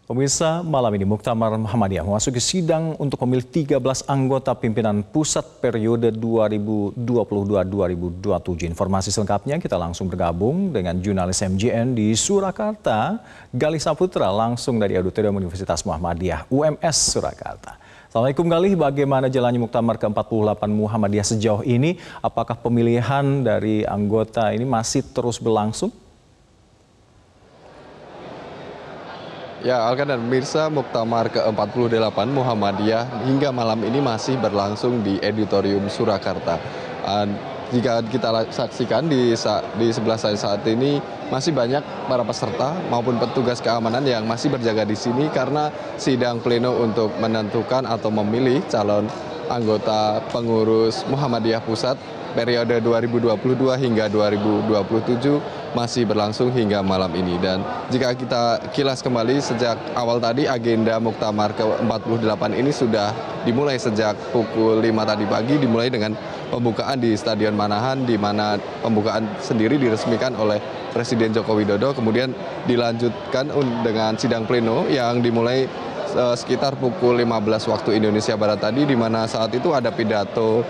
Pemirsa, malam ini Muktamar Muhammadiyah memasuki sidang untuk memilih 13 anggota pimpinan pusat periode 2022-2027. Informasi selengkapnya kita langsung bergabung dengan jurnalis MJN di Surakarta, Galih Saputra, langsung dari Auditorium Universitas Muhammadiyah, UMS Surakarta. Assalamualaikum Galih, bagaimana jalannya Muktamar ke-48 Muhammadiyah sejauh ini? Apakah pemilihan dari anggota ini masih terus berlangsung? Ya, Alkan dan pemirsa, Muktamar ke-48 Muhammadiyah hingga malam ini masih berlangsung di Auditorium Surakarta. Jika kita saksikan di sebelah saya saat ini masih banyak para peserta maupun petugas keamanan yang masih berjaga di sini karena sidang pleno untuk menentukan atau memilih calon anggota pengurus Muhammadiyah Pusat periode 2022 hingga 2027 masih berlangsung hingga malam ini. Dan jika kita kilas kembali sejak awal tadi, agenda Muktamar ke-48 ini sudah dimulai sejak pukul 5 tadi pagi, dimulai dengan pembukaan di Stadion Manahan, di mana pembukaan sendiri diresmikan oleh Presiden Joko Widodo, kemudian dilanjutkan dengan sidang pleno yang dimulai sekitar pukul 15 waktu Indonesia Barat tadi, di mana saat itu ada pidato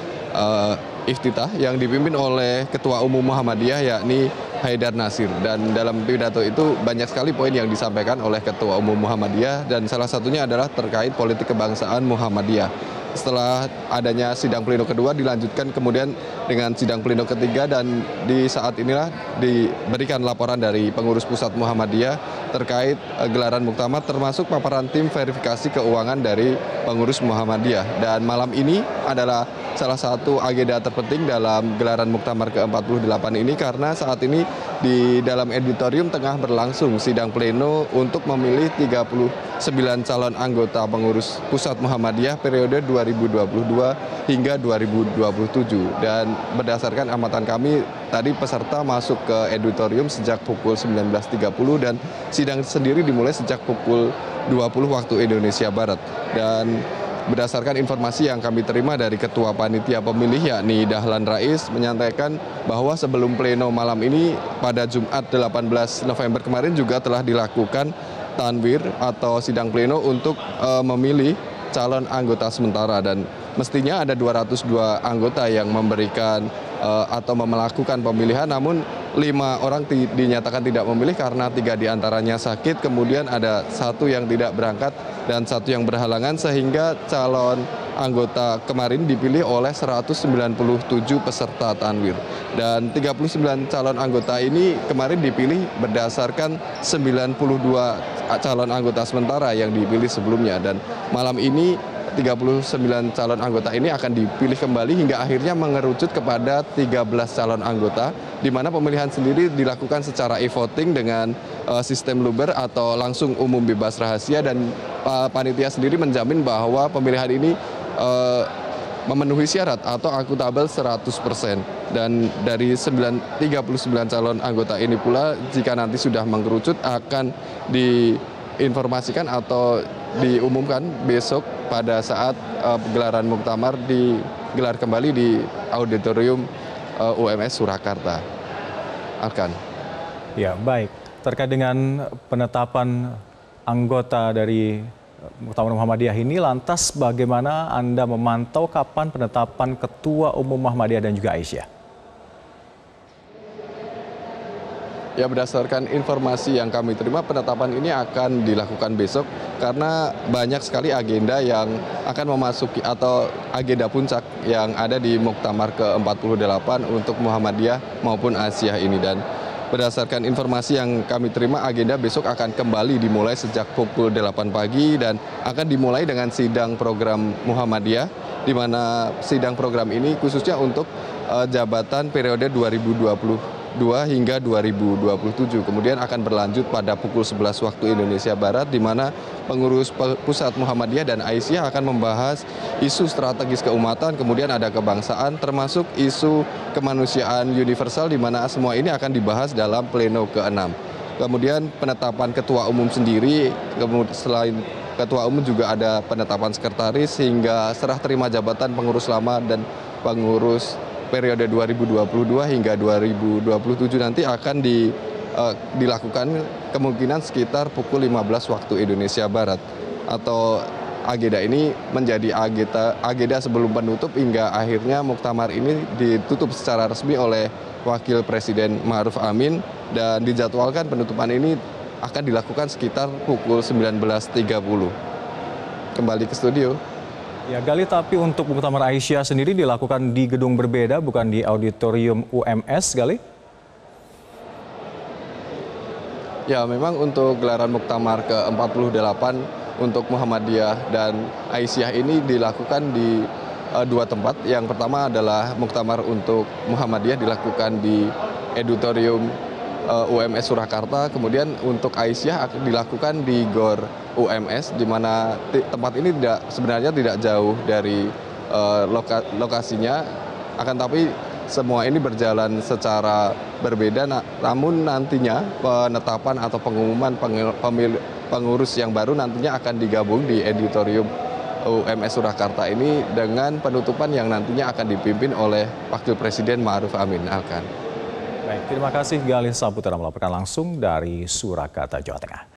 iftitah yang dipimpin oleh Ketua Umum Muhammadiyah yakni Haidar Nasir. Dan dalam pidato itu banyak sekali poin yang disampaikan oleh Ketua Umum Muhammadiyah dan salah satunya adalah terkait politik kebangsaan Muhammadiyah. Setelah adanya sidang pleno kedua dilanjutkan kemudian dengan sidang pleno ketiga, dan di saat inilah diberikan laporan dari pengurus pusat Muhammadiyah terkait gelaran muktamar termasuk paparan tim verifikasi keuangan dari pengurus Muhammadiyah. Dan malam ini adalah salah satu agenda terpenting dalam gelaran muktamar ke-48 ini karena saat ini di dalam auditorium tengah berlangsung sidang pleno untuk memilih 39 calon anggota pengurus pusat Muhammadiyah periode 2022 hingga 2027. Dan berdasarkan amatan kami tadi peserta masuk ke auditorium sejak pukul 19.30 dan sidang sendiri dimulai sejak pukul 20 waktu Indonesia Barat. Dan berdasarkan informasi yang kami terima dari Ketua Panitia Pemilih yakni Dahlan Rais menyampaikan bahwa sebelum pleno malam ini pada Jumat 18 November kemarin juga telah dilakukan tanwir atau sidang pleno untuk memilih calon anggota sementara, dan mestinya ada 202 anggota yang memberikan atau melakukan pemilihan, namun 5 orang dinyatakan tidak memilih karena 3 diantaranya sakit, kemudian ada 1 yang tidak berangkat dan 1 yang berhalangan, sehingga calon anggota kemarin dipilih oleh 197 peserta tanwir. Dan 39 calon anggota ini kemarin dipilih berdasarkan 92 calon anggota sementara yang dipilih sebelumnya, dan malam ini 39 calon anggota ini akan dipilih kembali hingga akhirnya mengerucut kepada 13 calon anggota, di mana pemilihan sendiri dilakukan secara e-voting dengan sistem luber atau langsung umum bebas rahasia, dan panitia sendiri menjamin bahwa pemilihan ini memenuhi syarat atau akuntabel 100%. Dan dari 39 calon anggota ini pula jika nanti sudah mengerucut akan diinformasikan atau diumumkan besok pada saat gelaran muktamar digelar kembali di Auditorium UMS Surakarta. Alkan. Ya, baik. Terkait dengan penetapan anggota dari Muktamar Muhammadiyah ini, lantas bagaimana Anda memantau kapan penetapan Ketua Umum Muhammadiyah dan juga Aisyah? Ya, berdasarkan informasi yang kami terima, penetapan ini akan dilakukan besok karena banyak sekali agenda yang akan memasuki atau agenda puncak yang ada di Muktamar ke-48 untuk Muhammadiyah maupun Aisyah ini. Dan berdasarkan informasi yang kami terima, agenda besok akan kembali dimulai sejak pukul 8 pagi dan akan dimulai dengan sidang program Muhammadiyah, di mana sidang program ini khususnya untuk jabatan periode 2022 hingga 2027. Kemudian akan berlanjut pada pukul 11 waktu Indonesia Barat, di mana pengurus pusat Muhammadiyah dan Aisyah akan membahas isu strategis keumatan, kemudian ada kebangsaan, termasuk isu kemanusiaan universal, di mana semua ini akan dibahas dalam pleno ke-6. Kemudian penetapan ketua umum sendiri, selain ketua umum juga ada penetapan sekretaris hingga serah terima jabatan pengurus lama dan pengurus periode 2022 hingga 2027 nanti akan dilakukan kemungkinan sekitar pukul 15 waktu Indonesia Barat, atau agenda ini menjadi agenda sebelum penutup hingga akhirnya muktamar ini ditutup secara resmi oleh Wakil Presiden Ma'ruf Amin, dan dijadwalkan penutupan ini akan dilakukan sekitar pukul 19.30. Kembali ke studio. Ya Gali, tapi untuk Muktamar Aisyah sendiri dilakukan di gedung berbeda, bukan di auditorium UMS, Gali? Ya, memang untuk gelaran Muktamar ke-48 untuk Muhammadiyah dan Aisyah ini dilakukan di dua tempat. Yang pertama adalah Muktamar untuk Muhammadiyah dilakukan di auditorium UMS Surakarta, kemudian untuk Aisyah akan dilakukan di GOR UMS, di mana tempat ini sebenarnya tidak jauh dari lokasinya, akan tapi semua ini berjalan secara berbeda, namun nantinya penetapan atau pengumuman pengurus yang baru nantinya akan digabung di auditorium UMS Surakarta ini dengan penutupan yang nantinya akan dipimpin oleh Wakil Presiden Ma'ruf Amin. Baik, terima kasih Gali Saputra melaporkan langsung dari Surakarta, Jawa Tengah.